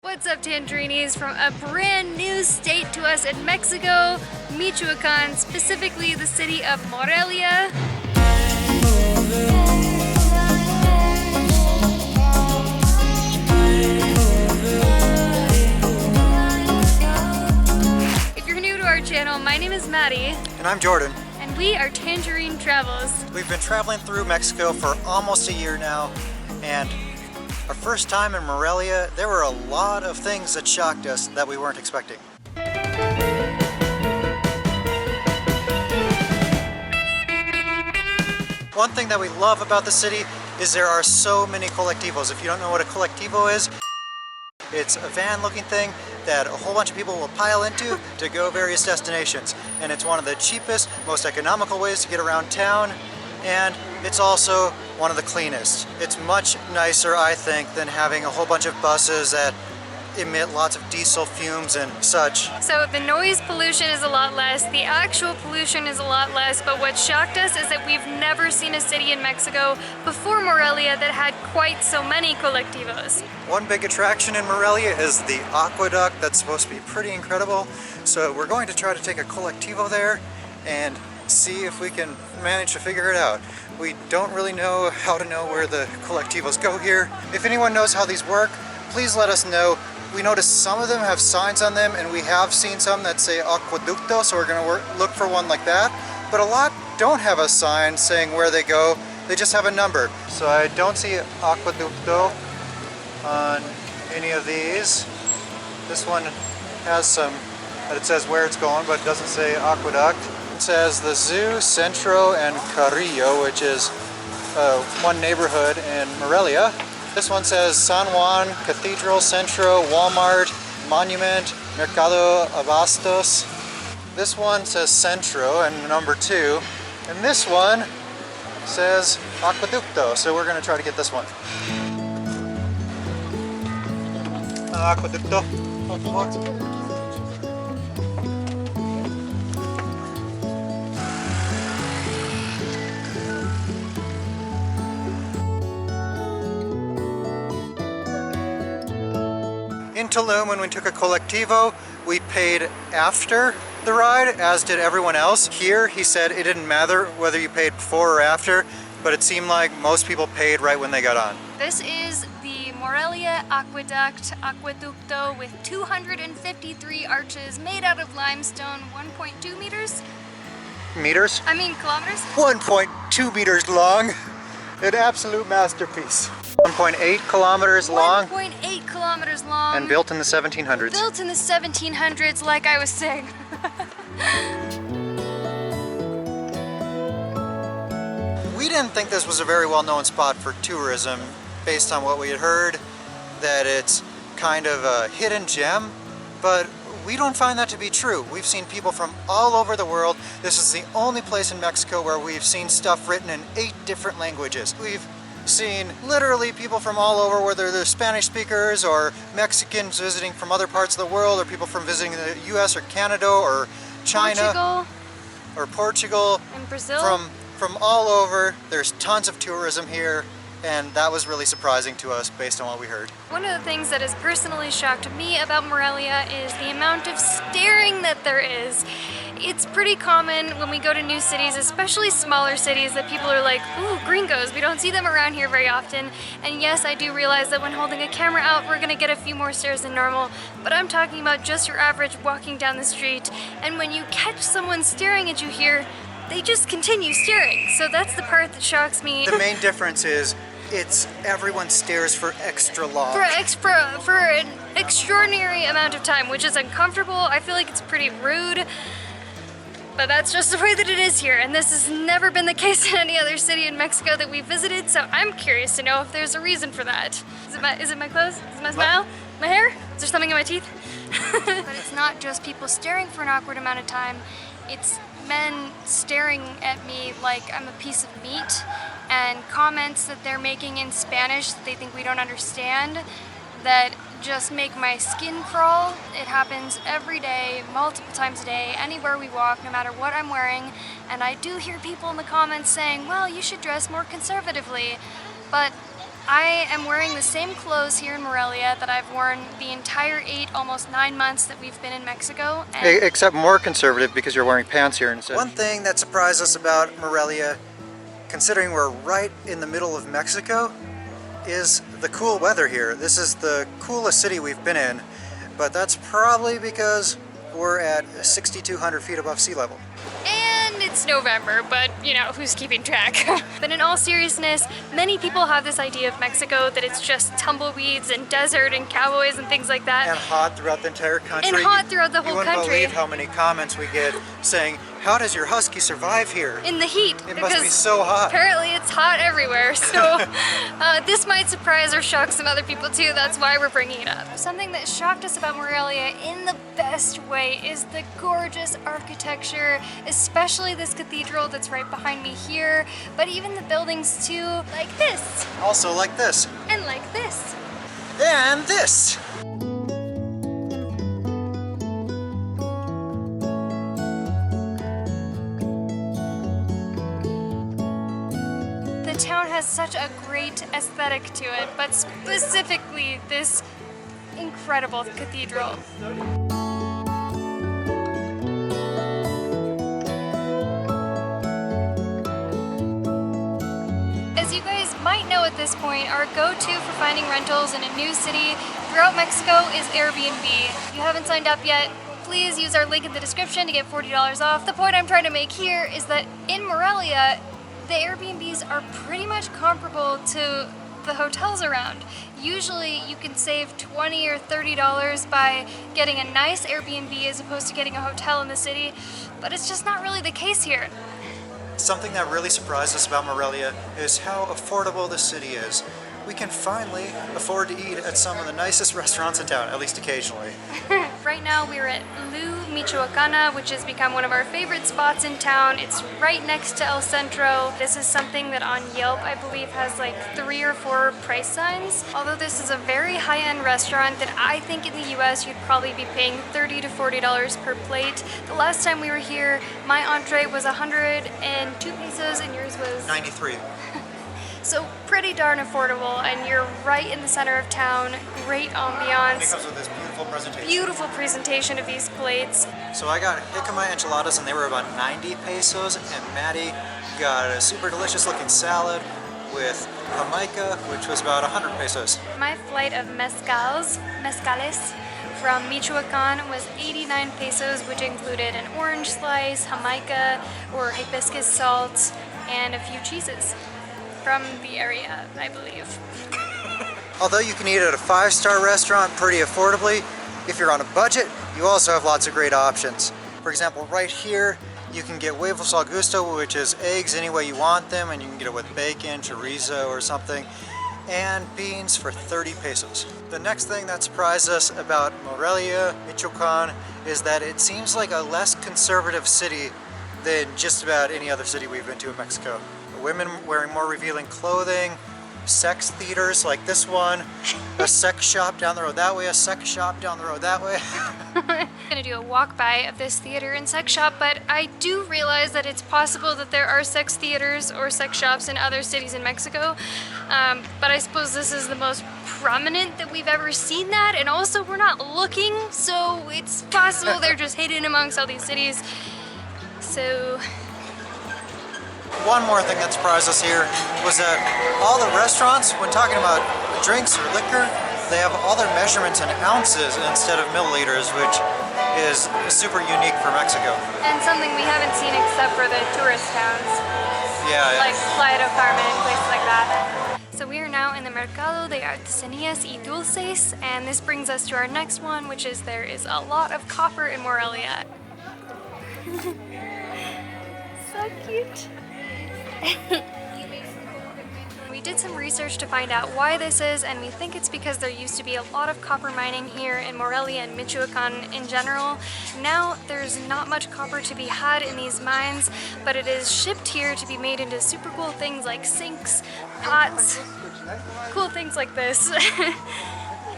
What's up, Tangerines, from a brand new state to us in Mexico, Michoacan, specifically the city of Morelia. If you're new to our channel, my name is Maddie. And I'm Jordan. And we are Tangerine Travels. We've been traveling through Mexico for almost a year now, and our first time in Morelia, there were a lot of things that shocked us that we weren't expecting. One thing that we love about the city is there are so many colectivos. If you don't know what a colectivo is, it's a van-looking thing that a whole bunch of people will pile into to go various destinations. And it's one of the cheapest, most economical ways to get around town, and it's also one of the cleanest. It's much nicer, I think, than having a whole bunch of buses that emit lots of diesel fumes and such. So the noise pollution is a lot less, the actual pollution is a lot less, but what shocked us is that we've never seen a city in Mexico before Morelia that had quite so many colectivos. One big attraction in Morelia is the Aqueduct. That's supposed to be pretty incredible. So we're going to try to take a colectivo there and see if we can manage to figure it out. We don't really know how to know where the colectivos go here. If anyone knows how these work, please let us know. We noticed some of them have signs on them, and we have seen some that say Acueducto, so we're going to look for one like that. But a lot don't have a sign saying where they go. They just have a number. So I don't see Acueducto on any of these. This one has some that it says where it's going, but it doesn't say Aqueduct. It says the Zoo, Centro, and Carrillo, which is one neighborhood in Morelia. This one says San Juan, Cathedral, Centro, Walmart, Monument, Mercado Abastos. This one says Centro and number 2. And this one says Acueducto, so we're going to try to get this one. Acueducto. In Tulum, when we took a colectivo, we paid after the ride, as did everyone else. Here, he said it didn't matter whether you paid before or after, but it seemed like most people paid right when they got on. This is the Morelia Aqueduct, Acueducto, with 253 arches made out of limestone, 1.2 meters? Meters? I mean kilometers? 1.2 meters long. An absolute masterpiece. 1.8 kilometers long. 1.8 kilometers long. And built in the 1700s. Built in the 1700s, like I was saying. We didn't think this was a very well-known spot for tourism, based on what we had heard, that it's kind of a hidden gem, but we don't find that to be true. We've seen people from all over the world. This is the only place in Mexico where we've seen stuff written in 8 different languages. We've seen literally people from all over, whether they're Spanish speakers or Mexicans visiting from other parts of the world, or people from visiting the US or Canada or China. Portugal. Or Portugal. And Brazil. From all over. There's tons of tourism here, and that was really surprising to us based on what we heard. One of the things that has personally shocked me about Morelia is the amount of staring that there is. It's pretty common when we go to new cities, especially smaller cities, that people are like, ooh, gringos, we don't see them around here very often. And yes, I do realize that when holding a camera out, we're gonna get a few more stares than normal, but I'm talking about just your average walking down the street, and when you catch someone staring at you here, they just continue staring. So that's the part that shocks me. The main difference is everyone stares for extra long. For an extraordinary amount of time, which is uncomfortable. I feel like it's pretty rude. But that's just the way that it is here, and this has never been the case in any other city in Mexico that we visited, so I'm curious to know if there's a reason for that. Is it my clothes? Is it my smile? My hair? Is there something in my teeth? But it's not just people staring for an awkward amount of time, it's men staring at me like I'm a piece of meat, and comments that they're making in Spanish that they think we don't understand, that just make my skin crawl. It happens every day, multiple times a day, anywhere we walk, no matter what I'm wearing. And I do hear people in the comments saying, well, you should dress more conservatively. But I am wearing the same clothes here in Morelia that I've worn the entire almost 9 months that we've been in Mexico. And Except more conservative because you're wearing pants here instead. One thing that surprised us about Morelia, considering we're right in the middle of Mexico, is the cool weather here. This is the coolest city we've been in, but that's probably because we're at 6,200 feet above sea level. And it's November, but you know, who's keeping track? But in all seriousness, many people have this idea of Mexico that it's just tumbleweeds and desert and cowboys and things like that. And hot throughout the entire country. And hot throughout the whole country. You country. wouldn't believe how many comments we get saying, how does your husky survive here? In the heat. It must be so hot. Apparently it's hot everywhere, so this might surprise or shock some other people too. That's why we're bringing it up. Something that shocked us about Morelia in the best way is the gorgeous architecture, especially this cathedral that's right behind me here, but even the buildings too, like this. Also like this. And like this. And this. The town has such a great aesthetic to it, but specifically this incredible cathedral. As you guys might know at this point, our go-to for finding rentals in a new city throughout Mexico is Airbnb. If you haven't signed up yet, please use our link in the description to get $40 off. The point I'm trying to make here is that in Morelia, the Airbnbs are pretty much comparable to the hotels around. Usually you can save $20 or $30 by getting a nice Airbnb as opposed to getting a hotel in the city, but it's just not really the case here. Something that really surprised us about Morelia is how affordable the city is. We can finally afford to eat at some of the nicest restaurants in town, at least occasionally. Right now we're at Michoacán, which has become one of our favorite spots in town. It's right next to El Centro. This is something that on Yelp, I believe, has like 3 or 4 price signs. Although this is a very high-end restaurant that I think in the US you'd probably be paying $30 to $40 per plate. The last time we were here, my entree was 102 pesos and yours was 93. So pretty darn affordable, and you're right in the center of town. Great ambiance. And it comes with this beautiful presentation. Beautiful presentation of these plates. So I got jicama enchiladas and they were about 90 pesos, and Maddie got a super delicious looking salad with jamaica, which was about 100 pesos. My flight of mezcales from Michoacán was 89 pesos, which included an orange slice, jamaica or hibiscus salt, and a few cheeses from the area, I believe. Although you can eat at a 5-star restaurant pretty affordably, if you're on a budget, you also have lots of great options. For example, right here, you can get huevos al gusto, which is eggs any way you want them, and you can get it with bacon, chorizo, or something, and beans for 30 pesos. The next thing that surprised us about Morelia, Michoacán, is that it seems like a less conservative city than just about any other city we've been to in Mexico. Women wearing more revealing clothing, sex theaters like this one, a sex shop down the road that way, a sex shop down the road that way. I'm gonna do a walk by of this theater and sex shop, but I do realize that it's possible that there are sex theaters or sex shops in other cities in Mexico, but I suppose this is the most prominent that we've ever seen that, and also we're not looking, so it's possible they're just hidden amongst all these cities. So one more thing that surprised us here was that all the restaurants, when talking about drinks or liquor, they have all their measurements in ounces instead of milliliters, which is super unique for Mexico. And something we haven't seen except for the tourist towns. Yeah. Like Playa del Carmen, places like that. So we are now in the Mercado de Artesanías y Dulces, and this brings us to our next one, which is there is a lot of copper in Morelia. So cute. We did some research to find out why this is, and we think it's because there used to be a lot of copper mining here in Morelia and Michoacán in general. Now there's not much copper to be had in these mines, but it is shipped here to be made into super cool things like sinks, pots, cool things like this.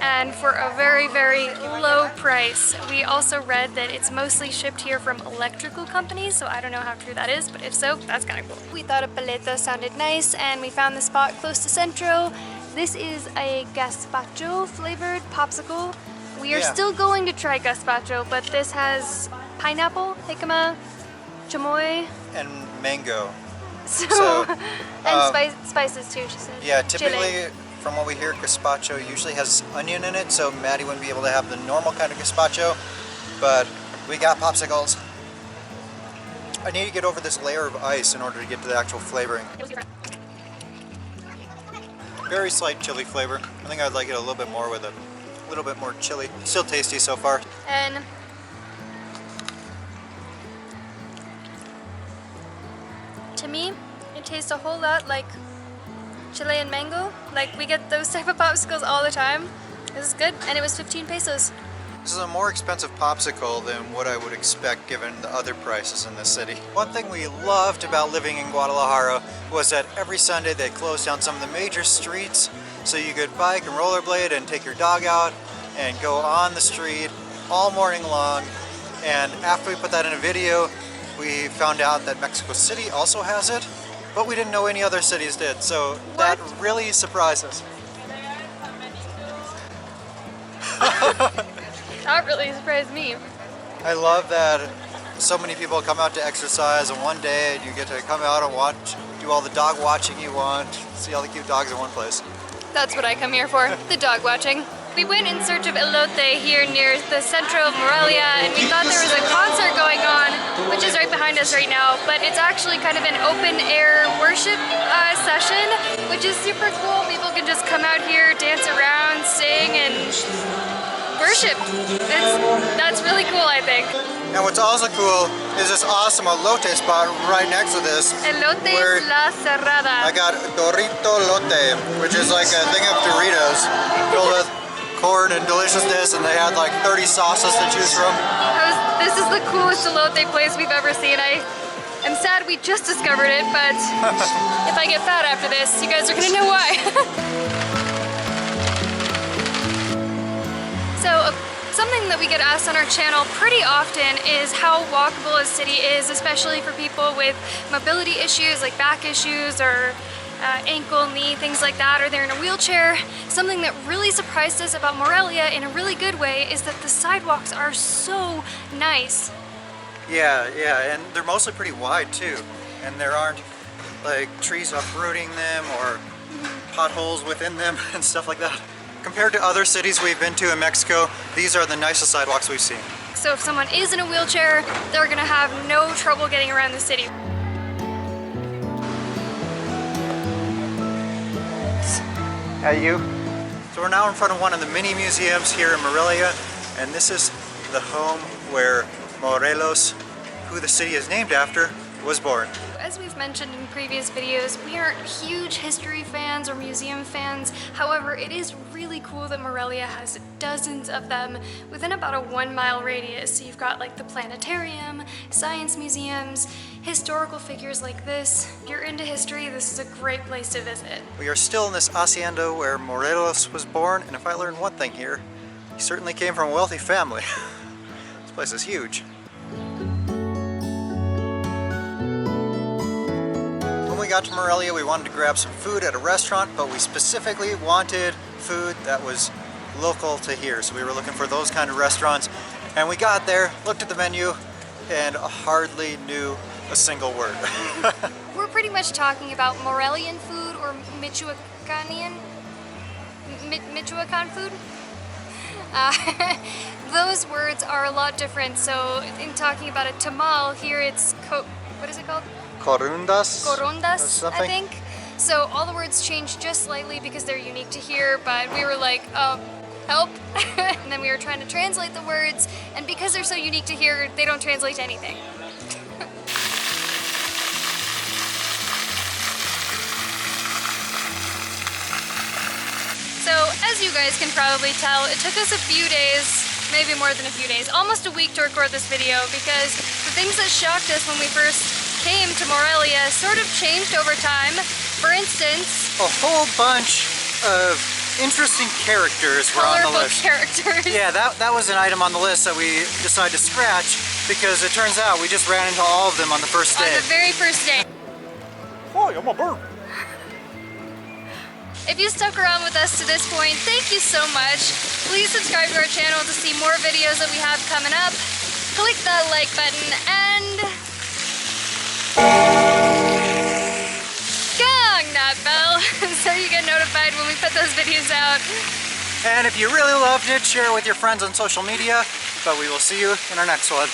And for a very, very low price. We also read that it's mostly shipped here from electrical companies, so I don't know how true that is, but if so, that's kind of cool. We thought a paleta sounded nice, and we found the spot close to Centro, This is a gazpacho flavored popsicle. We are Yeah. still going to try gazpacho, but this has pineapple, jicama, chamoy, And mango. so, So, and spices too, she said. Yeah, Chile. typically from what we hear, gazpacho usually has onion in it, so Maddie wouldn't be able to have the normal kind of gazpacho, but we got popsicles. I need to get over this layer of ice in order to get to the actual flavoring. Very slight chili flavor. I think I'd like it a little bit more with a little bit more chili. Still tasty so far. And to me, it tastes a whole lot like Chilean mango. Like we get those type of popsicles all the time. This is good, and it was 15 pesos. This is a more expensive popsicle than what I would expect given the other prices in this city. One thing we loved about living in Guadalajara was that every Sunday they closed down some of the major streets so you could bike and rollerblade and take your dog out and go on the street all morning long. And after we put that in a video, we found out that Mexico City also has it, but we didn't know any other cities did, so that really surprised us. That really surprised me. I love that so many people come out to exercise in one day and you get to come out and watch, do all the dog watching you want, see all the cute dogs in one place. That's what I come here for, the dog watching. We went in search of elote here near the Centro de Morelia, and we thought there was a concert going on, which is right behind us right now, but it's actually kind of an open air worship session, which is super cool. People can just come out here, dance around, sing, and worship. That's really cool, I think. And what's also cool is this awesome elote spot right next to this. Elote where La Cerrada. I got Dorito Elote, which is like a thing of Doritos filled with corn and deliciousness, and they had like 30 sauces to choose from. This is the coolest elote place we've ever seen. I'm sad we just discovered it, but if I get fat after this, you guys are gonna know why. So, something that we get asked on our channel pretty often is how walkable a city is, especially for people with mobility issues like back issues or ankle, knee, things like that, or they're in a wheelchair. Something that really surprised us about Morelia in a really good way is that the sidewalks are so nice. Yeah, and they're mostly pretty wide too, and there aren't like trees uprooting them or potholes within them and stuff like that. Compared to other cities we've been to in Mexico, these are the nicest sidewalks we've seen. So if someone is in a wheelchair, they're gonna have no trouble getting around the city. Hey, you. So we're now in front of one of the mini museums here in Morelia, and this is the home where Morelos, who the city is named after, was born. As we've mentioned in previous videos, we aren't huge history fans or museum fans. However, it is really cool that Morelia has dozens of them within about a 1 mile radius. So you've got like the planetarium, science museums, historical figures like this. If you're into history, this is a great place to visit. We are still in this hacienda where Morelos was born, and if I learned one thing here, he certainly came from a wealthy family. This place is huge. When we got to Morelia, we wanted to grab some food at a restaurant, but we specifically wanted food that was local to here. So we were looking for those kind of restaurants, and we got there, looked at the menu, and hardly knew a single word. We're pretty much talking about Morelian food or Michoacanian, Michoacan food. Those words are a lot different. So in talking about a tamal, here it's, what is it called? Corundas? Corundas, I think. So all the words change just slightly because they're unique to here, but we were like, help. And then we were trying to translate the words, and because they're so unique to here, they don't translate to anything. So as you guys can probably tell, it took us a few days, maybe more than a few days, almost a week to record this video, because the things that shocked us when we first came to Morelia sort of changed over time. For instance, a whole bunch of interesting characters were on the colorful list. characters. Yeah, that was an item on the list that we decided to scratch because it turns out we just ran into all of them on the first day. On the very first day. Oh, I'm a bird. If you stuck around with us to this point, thank you so much. Please subscribe to our channel to see more videos that we have coming up. Click that like button and gong that bell so you get notified when we put those videos out. And if you really loved it, share it with your friends on social media. But we will see you in our next one.